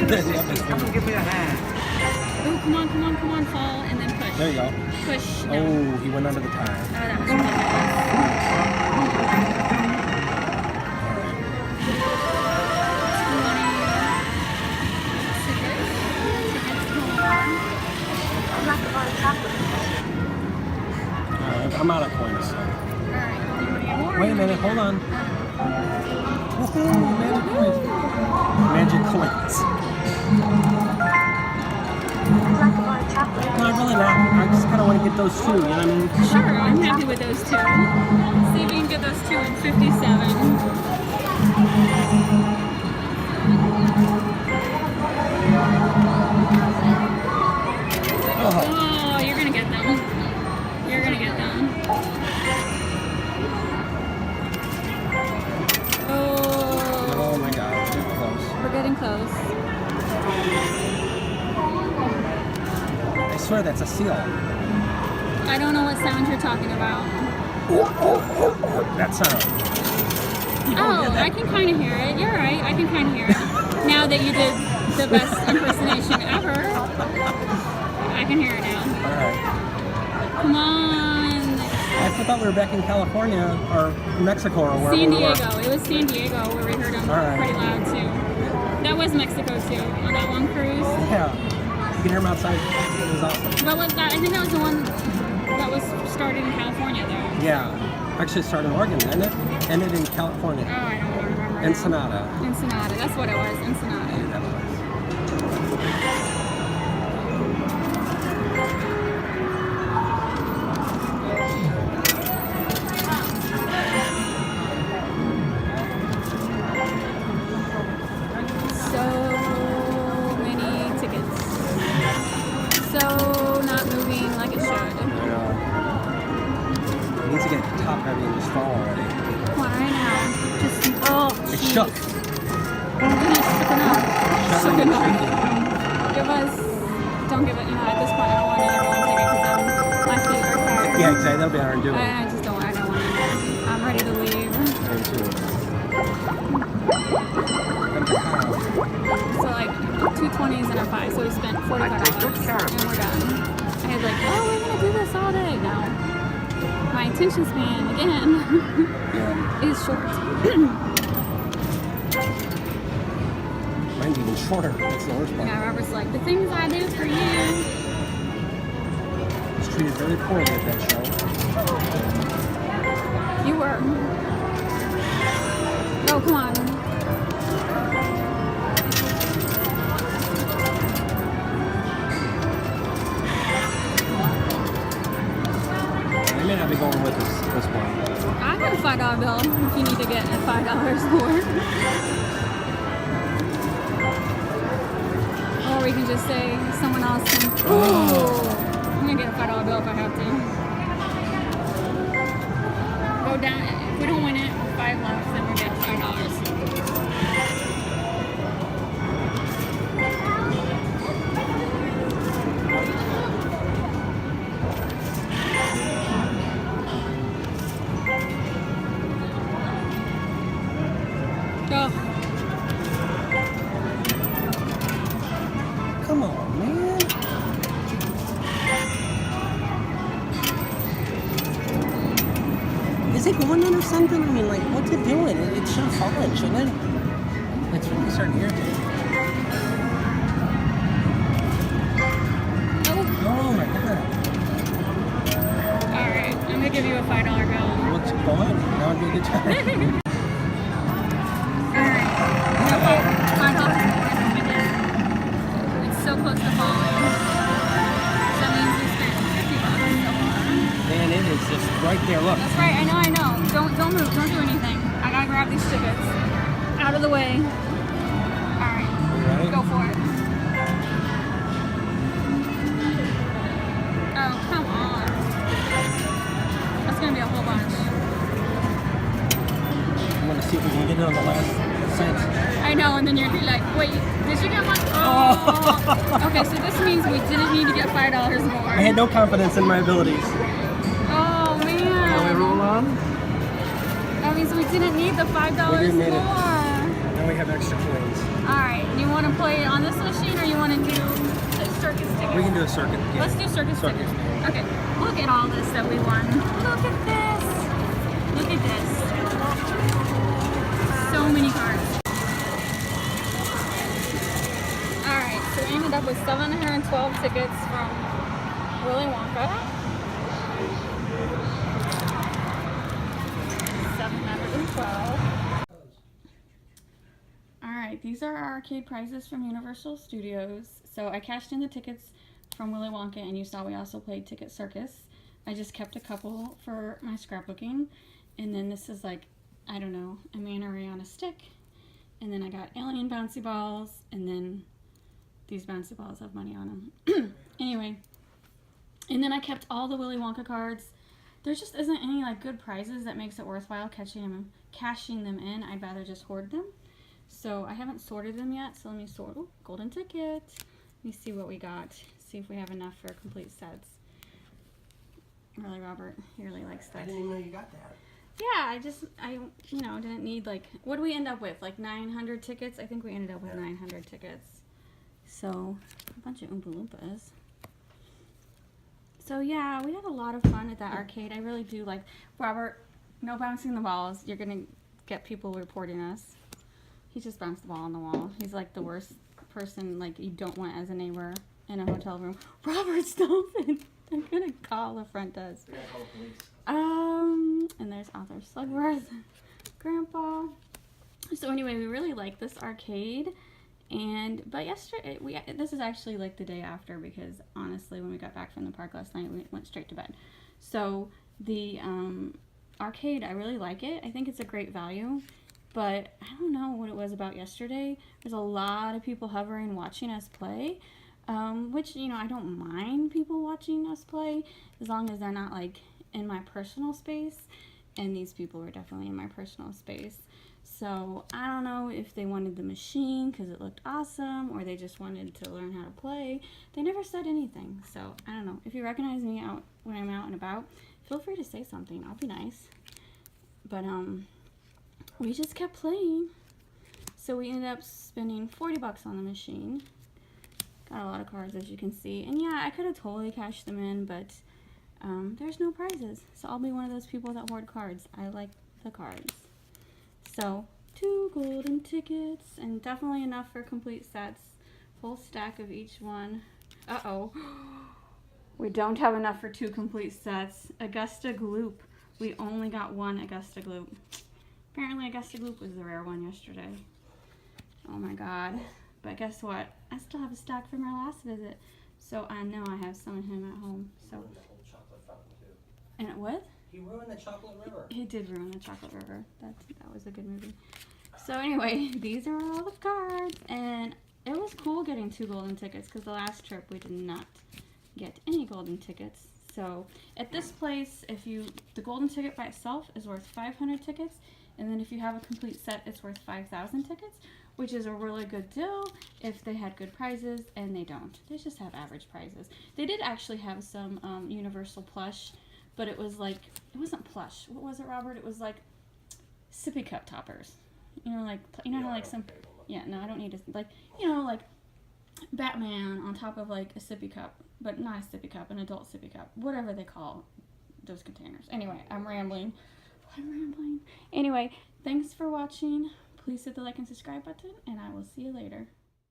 Come and give me a hand. Oh, come on, come on, come on, fall, and then push. There you go. Push. No. Oh, he went under the tire. Oh, that was I'm out of coins. Alright. Wait a minute, hold on. Woohoo, magic coins. Magic coins. No, I'm really not. I just kind of want to get those two, you know what I mean? Sure, I'm happy with those two. See if you can get those two in 57. Oh, you're gonna get them. You're gonna get them. Oh my god, we're close. We're getting close. I swear that's a seal. I don't know what sound you're talking about. That sound. Oh, I can kind of hear it. You're right. I can kind of hear it. Now that you did the best impersonation ever, I can hear it now. Alright. Come on. I thought we were back in California or Mexico or wherever San we were. Diego. It was San Diego where we heard them pretty loud too. That was Mexico too. On that one cruise. Yeah. You can hear them outside. It was awesome. What was that? I think that was the one that was started in California though. Yeah. Actually, it started in Oregon, didn't it? Ended in California. Oh, I don't remember. Ensenada. Ensenada. That's what it was. Ensenada. Yeah, that was. So many tickets. So not moving like it should. It needs to get top heavy and just fall already. Come on, right now. Just, oh, It geez. shook. Shook enough. Give us, don't give it, at this point I don't want anyone to take it because my feet are tired. Yeah, exactly. That'll be our undoing. I just don't want it. I'm ready to leave. Me too. So like 2 20s and a 5, so we spent $45 and we're done. I had like, oh, we're gonna do this all day. No. My attention span, again, is short. Mine's even shorter. That's the worst part. Yeah, Robert's like, the things I do for you. I was treated very poorly at that show. You were. Oh, come on. I may not be going with us at this point. I got a $5 bill if you need to get $5 more. Or we can just say someone else can. Ooh! I'm gonna get a $5 bill if I have to. Go down. If we don't win it, 5 left, then we'll get $5. Oh. Come on, man. Is it going in or something? I mean, like, what's it doing? It should have fallen, shouldn't it? It's really starting to irritate. Oh my god. Alright, I'm gonna give you a $5 bill. What's going on? That would be a good time. It's so close to falling. So that means we spent $50 so far. Man, it is just right there. Look. That's right, I know. Don't move, don't do anything. I gotta grab these tickets. Out of the way. Alright. Ready? Go for it. Oh, come on. That's gonna be a whole bunch. I'm gonna see if we can get it on the last cent. I know, and then you're like, wait, did you get one? Oh. Okay, so this means we didn't need to get $5 more. I had no confidence in my abilities. Oh, man. Can we roll on? That means we didn't need the $5 We didn't need it. more. No, we have extra coins. Alright, you want to play on this machine or you want to do the circus ticket? We can do a circuit. Yeah. Let's do circus ticket. Okay, look at all this that we won. Look at this. Look at this. So many cards. Alright, so we ended up with 712 tickets from Willy Wonka. 712. Alright, these are our arcade prizes from Universal Studios. So I cashed in the tickets from Willy Wonka, and you saw we also played Ticket Circus. I just kept a couple for my scrapbooking. And then this is like, I don't know, a manta ray on a stick. And then I got alien bouncy balls, and then these bouncy balls have money on them. Anyway, and then I kept all the Willy Wonka cards. There just isn't any like good prizes that makes it worthwhile cashing them in. I'd rather just hoard them. So I haven't sorted them yet, so let me sort. Ooh, golden ticket. Let me see what we got. See if we have enough for complete sets. Really, Robert, he really likes that. I didn't even know you got that. Yeah, I you know, didn't need like, what did we end up with? Like 900 tickets? I think we ended up with 900 tickets. So, a bunch of Oompa Loompas. So yeah, we had a lot of fun at that arcade. I really do like, Robert, no bouncing the balls. You're gonna get people reporting us. He just bounced the ball on the wall. He's like the worst person, like you don't want as a neighbor in a hotel room. Robert, stop it. I'm gonna call the front desk. We're gonna call the police. And there's Arthur Slugworth, Grandpa. So anyway, we really like this arcade. But yesterday, this is actually like the day after, because honestly, when we got back from the park last night, we went straight to bed. So the arcade, I really like it. I think it's a great value. But I don't know what it was about yesterday. There's a lot of people hovering, watching us play, which, you know, I don't mind people watching us play as long as they're not like in my personal space. And these people were definitely in my personal space. So I don't know if they wanted the machine because it looked awesome, or they just wanted to learn how to play. They never said anything. So I don't know. If you recognize me out when I'm out and about, feel free to say something. I'll be nice. But we just kept playing. So we ended up spending 40 bucks on the machine. Got a lot of cards, as you can see. And yeah, I could have totally cashed them in, but there's no prizes. So I'll be one of those people that hoard cards. I like the cards. So 2 golden tickets, and definitely enough for complete sets. Full stack of each one. Uh-oh. We don't have enough for 2 complete sets. Augusta Gloop. We only got 1 Augusta Gloop. Apparently Augusta Gloop was the rare one yesterday. Oh my god. But guess what? I still have a stack from our last visit. So I know I have some of him at home. So. And what? He ruined the Chocolate River. He did ruin the Chocolate River. That was a good movie. So anyway, these are all the cards. And it was cool getting 2 golden tickets, because the last trip we did not get any golden tickets. So at this place, the golden ticket by itself is worth 500 tickets. And then if you have a complete set, it's worth 5,000 tickets, which is a really good deal if they had good prizes, and they don't. They just have average prizes. They did actually have some Universal plush, but it was like, it wasn't plush. What was it, Robert? It was like sippy cup toppers. You know, like, you know how like some, yeah, no, I don't need to, like, you know, like Batman on top of like a sippy cup, but not a sippy cup, an adult sippy cup, whatever they call those containers. Anyway, I'm rambling. Anyway, thanks for watching. Please hit the like and subscribe button, and I will see you later.